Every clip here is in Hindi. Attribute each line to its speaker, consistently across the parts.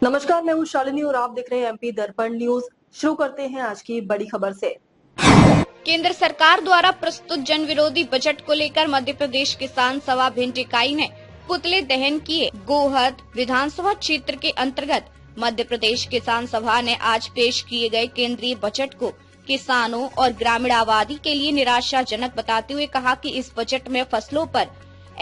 Speaker 1: नमस्कार, मैं हूँ शालिनी और आप देख रहे हैं एमपी दर्पण न्यूज। शुरू करते हैं आज की बड़ी खबर से।
Speaker 2: केंद्र सरकार द्वारा प्रस्तुत जन विरोधी बजट को लेकर मध्य प्रदेश किसान सभा भिंड इकाई ने पुतले दहन किए। गोहद विधानसभा क्षेत्र के अंतर्गत मध्य प्रदेश किसान सभा ने आज पेश किए गए केंद्रीय बजट को किसानों और ग्रामीण आबादी के लिए निराशाजनक बताते हुए कहा कि इस बजट में फसलों पर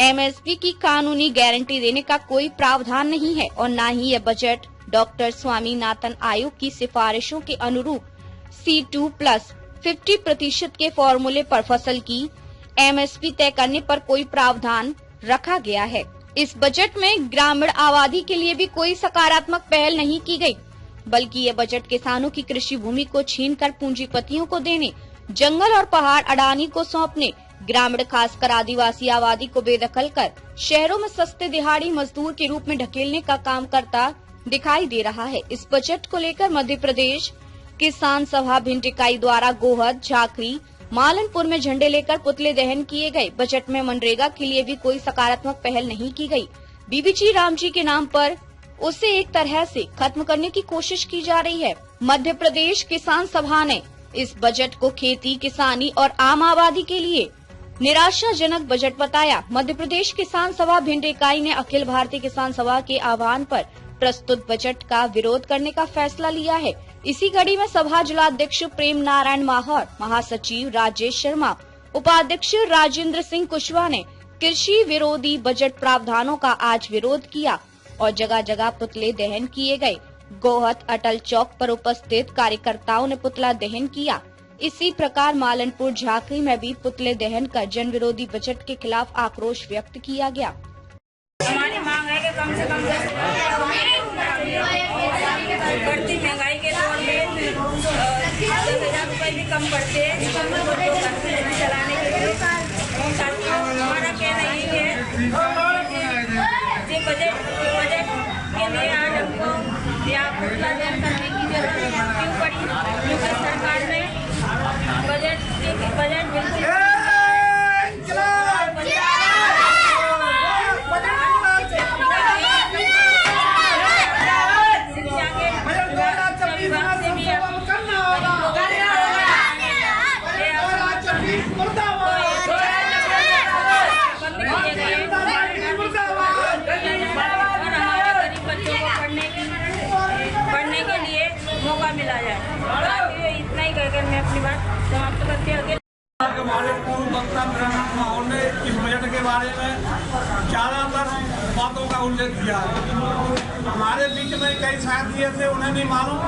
Speaker 2: एमएसपी की कानूनी गारंटी देने का कोई प्रावधान नहीं है और न ही यह बजट डॉक्टर स्वामीनाथन आयोग की सिफारिशों के अनुरूप C2+50% के फॉर्मूले पर फसल की एमएसपी तय करने पर कोई प्रावधान रखा गया है। इस बजट में ग्रामीण आबादी के लिए भी कोई सकारात्मक पहल नहीं की गई, बल्कि ये बजट किसानों की कृषि भूमि को छीनकर पूंजीपतियों को देने, जंगल और पहाड़ अडानी को सौंपने, ग्रामीण खासकर आदिवासी आबादी को बेदखल कर शहरों में सस्ते दिहाड़ी मजदूर के रूप में ढकेलने का काम करता दिखाई दे रहा है। इस बजट को लेकर मध्य प्रदेश किसान सभा भिंड इकाई द्वारा गोहद, झाकरी, मालनपुर में झंडे लेकर पुतले दहन किए गए। बजट में मनरेगा के लिए भी कोई सकारात्मक पहल नहीं की गई। बीबीजी राम जी के नाम पर उसे एक तरह से खत्म करने की कोशिश की जा रही है। मध्य प्रदेश किसान सभा ने इस बजट को खेती, किसानी और आम आबादी के लिए निराशाजनक बजट बताया। मध्य प्रदेश किसान सभा भिंड इकाई ने अखिल भारतीय किसान सभा के आह्वान पर प्रस्तुत बजट का विरोध करने का फैसला लिया है। इसी कड़ी में सभा जिलाध्यक्ष प्रेम नारायण माहौर, महासचिव राजेश शर्मा, उपाध्यक्ष राजेंद्र सिंह कुशवाहा ने कृषि विरोधी बजट प्रावधानों का आज विरोध किया और जगह जगह पुतले दहन किए गए। गोहद अटल चौक पर उपस्थित कार्यकर्ताओं ने पुतला दहन किया। इसी प्रकार मालनपुर, झाकरी में भी पुतले दहन कर जन विरोधी बजट के खिलाफ आक्रोश व्यक्त किया गया।
Speaker 3: हमारी मांग है कि कम से कम बढ़ती महंगाई के दौर में 10,000 रुपये भी कम पड़ते हैं चलाने के लिए। हमारा कहना यही है कि बजट के लिए आज हमको यहाँ पुतला दहन करने की जरूरत क्यों पड़ी, क्योंकि सरकार ने बजट बिल्कुल पढ़ने के लिए मौका मिला जाए। इतना ही कहकर मैं अपनी बात समाप्त करते हैं।
Speaker 4: माहौल ने इस बजट के बारे में ज्यादातर बातों का उल्लेख किया है। हमारे बीच में कई साथी ऐसे उन्हें नहीं मालूम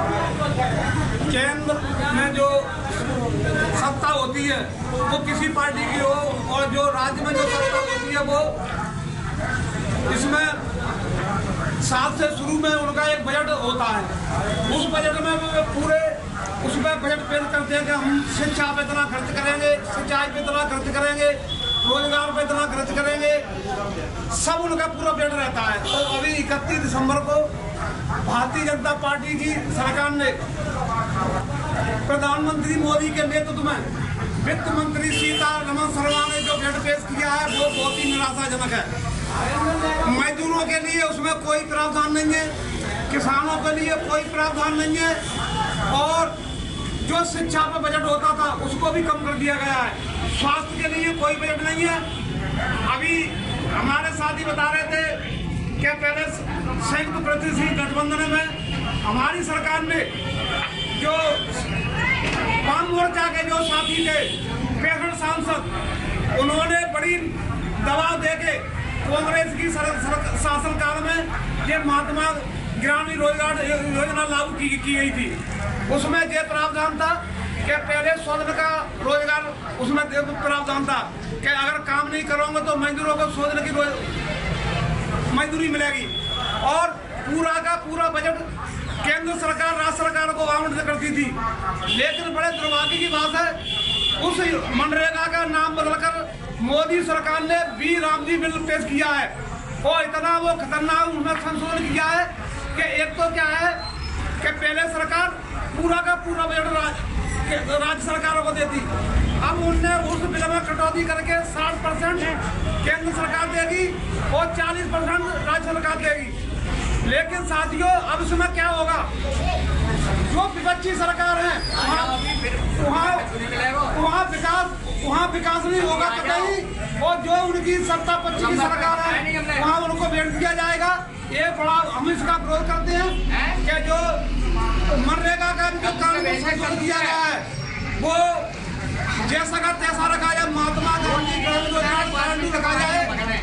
Speaker 4: केंद्र में जो सत्ता होती है वो किसी पार्टी की हो और जो राज्य में जो सत्ता होती है वो इसमें साल से शुरू में उनका एक बजट होता है। उस बजट में पूरे उसमें बजट पेश करते हैं कि हम शिक्षा पे इतना खर्च करेंगे, सिंचाई पे इतना खर्च करेंगे, रोजगार पे इतना खर्च करेंगे, सब उनका पूरा बजट रहता है। तो अभी 31 दिसंबर को भारतीय जनता पार्टी की सरकार ने प्रधानमंत्री मोदी के नेतृत्व में वित्त मंत्री सीतारमण शर्मा ने जो बजट पेश किया है वो बहुत ही निराशाजनक है। मजदूरों के लिए उसमें कोई प्रावधान नहीं है, किसानों के लिए कोई प्रावधान नहीं है और जो शिक्षा पर बजट होता था उसको भी कम कर दिया गया है। स्वास्थ्य के लिए कोई बजट नहीं है। अभी हमारे साथी बता रहे थे कि पहले संयुक्त प्रतिनिधि गठबंधन में हमारी सरकार ने जो वाम मोर्चा के जो साथी थे, पेशेंट सांसद, उन्होंने बड़ी दबाव देके कांग्रेस की शासनकाल में ये महात्मा ग्रामीण रोजगार योजना लागू की गई थी। उसमें ये प्रावधान था कि पहले 100 दिन का रोजगार उसमें प्रावधान था कि अगर काम नहीं करोगे तो मजदूरों को 100 दिन की मजदूरी मिलेगी और पूरा का पूरा बजट केंद्र सरकार राज्य सरकार को आवंटित करती थी। लेकिन बड़े दुर्भाग्य की बात है उस मनरेगा का नाम बदलकर मोदी सरकार ने बी राम जी बिल पेश किया है और इतना वो खतरनाक उसमें संशोधन किया है कि एक तो क्या है कि पहले सरकार पूरा का पूरा बजट राज्य सरकारों को देती, अब उनने उस बिल में कटौती करके 60% केंद्र सरकार देगी और 40% राज्य सरकार देगी। लेकिन साथियों अब इसमें क्या होगा, जो विपक्षी सरकार है वहाँ विकास नहीं होगा कहीं, और जो उनकी सत्ता पक्ष की सरकार है वहाँ उनको भेज दिया जाएगा। ये बड़ा हम इसका विरोध करते हैं कि जो मनरेगा का जो कानून संशोधन किया गया है वो जैसा का तैसा रखा जाए, महात्मा गांधी ग्रामीण रोजगार गारंटी रखा जाए।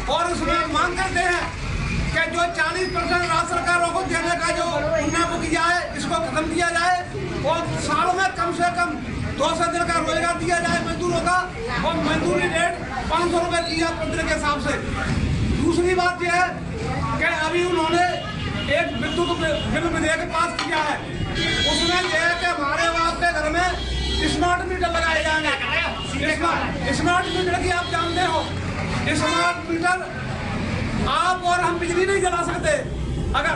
Speaker 4: और उसमें मांग करते हैं कि जो 40% राज्य सरकारों को देने का जो उन्हें किया है इसको खत्म किया जाए, और साल में कम से कम 200 दिन का रोजगार दिया जाए मजदूरों का, और मजदूरी रेट 500 रुपए की है प्रतिदिन के हिसाब से। दूसरी बात यह है कि अभी उन्होंने एक विद्युत बिल विधेयक पास किया है, उसमें यह है कि हमारे वहाँ पे घर में स्मार्ट मीटर लगाए जाएंगे। स्मार्ट मीटर की आप जानते हो, स्मार्ट मीटर आप और हम बिजली नहीं जला सकते। अगर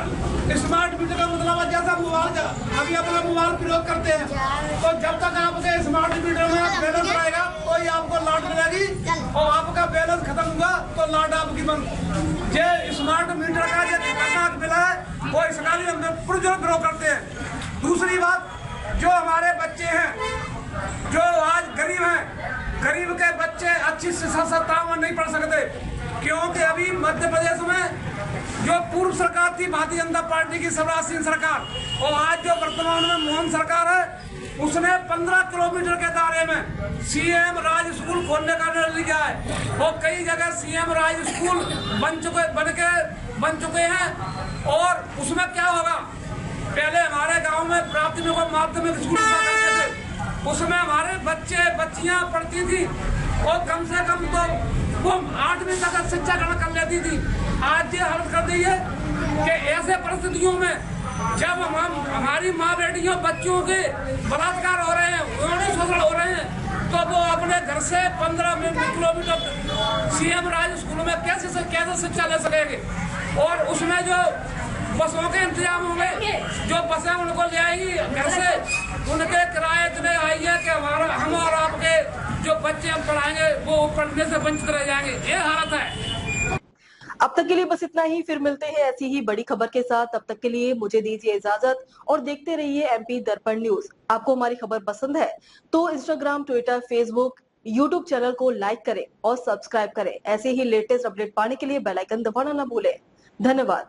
Speaker 4: स्मार्ट मीटर का मतलब है जैसा मोबाइल अभी अपना मोबाइल प्रयोग करते हैं, तो जब तक आपके स्मार्ट मीटर में बैलेंस रहेगा तो ही आपको लाइट मिलेगी, और आपका बैलेंस खत्म हुआ तो लाइट आपकी बंद। ये स्मार्ट मीटर का जो खतरनाक बिल है वो इसका भी हम पुरजोर विरोध करते हैं। दूसरी बात, जो हमारे बच्चे हैं जो आज गरीब हैं, गरीब के बच्चे अच्छी शिक्षा में नहीं पढ़ सकते, क्योंकि अभी मध्य प्रदेश में जो पूर्व सरकार थी भारतीय जनता पार्टी की शिवराज सिंह सरकार, और आज जो वर्तमान में मोहन सरकार है, उसने 15 किलोमीटर के दायरे में सीएम राज स्कूल खोलने का निर्णय लिया है, और कई जगह सीएम राज स्कूल बन चुके हैं। और उसमें क्या होगा, पहले हमारे गांव में प्राथमिक और माध्यमिक स्कूल करते थे, उसमें हमारे बच्चे बच्चियां पढ़ती थी और कम से कम तो वो 8वीं तक शिक्षा ग्रहण कर लेती थी। आज ये हालत कर दी है कि ऐसे परिस्थितियों में जब हमारी माँ बेटियों बच्चों के बलात्कार हो रहे हैं, यौन शोषण हो रहे हैं, तो वो अपने घर से 15 किलोमीटर सीएम राज स्कूल में कैसे शिक्षा ले सकेंगे। और उसमें जो बसों के इंतजाम होंगे, जो बसें उनको ले आएंगी घर से, उनके किराए इतने आई है कि हम और आपके जो बच्चे हम पढ़ाएंगे वो पढ़ने से वंचित रह जाएंगे। ये हालत है।
Speaker 1: अब तक के लिए बस इतना ही, फिर मिलते हैं ऐसी ही बड़ी खबर के साथ। तब तक के लिए मुझे दीजिए इजाजत और देखते रहिए एमपी दर्पण न्यूज। आपको हमारी खबर पसंद है तो Instagram, Twitter, Facebook, YouTube channel को लाइक करें और सब्सक्राइब करें। ऐसे ही लेटेस्ट अपडेट पाने के लिए बेल आइकन दबाना न भूलें। धन्यवाद।